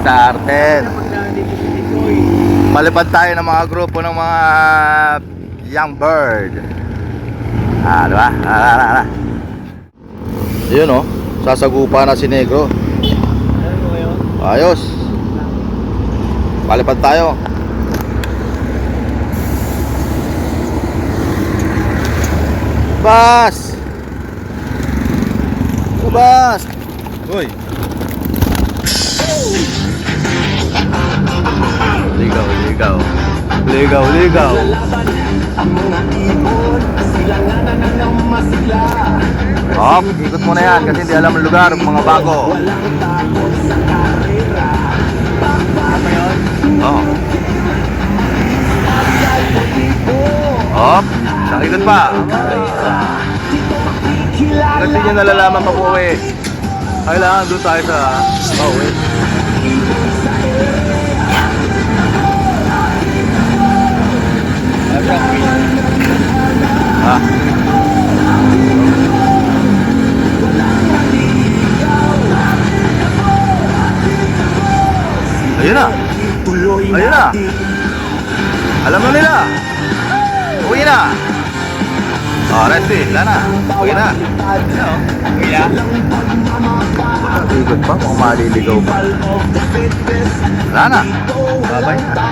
SR10. Malipad tayo ng mga grupo ng mga young bird. Diba? Yun oh, sasagupa na si Negro. Ayos. Palipad tayo. Bas! Bas! Uy! Ligaw, ligaw. Ligaw, ligaw. Hop, ikot mo na yan kasi hindi alam ang lugar, mga bago. Oh. Hop, nakikot pa. Kasi nyo nalalaman pa po eh. Kailangan doon tayo sa wait. Ayun na. Ayun na. Alam na nila. Uwi na. Resti, wala na. Uwi na. Uwi na. Ikot pa, mukhang maliligaw pa. Wala na. Babay na.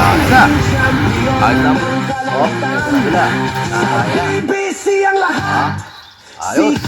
Ayos na. Ayos na. Sila. Ayos.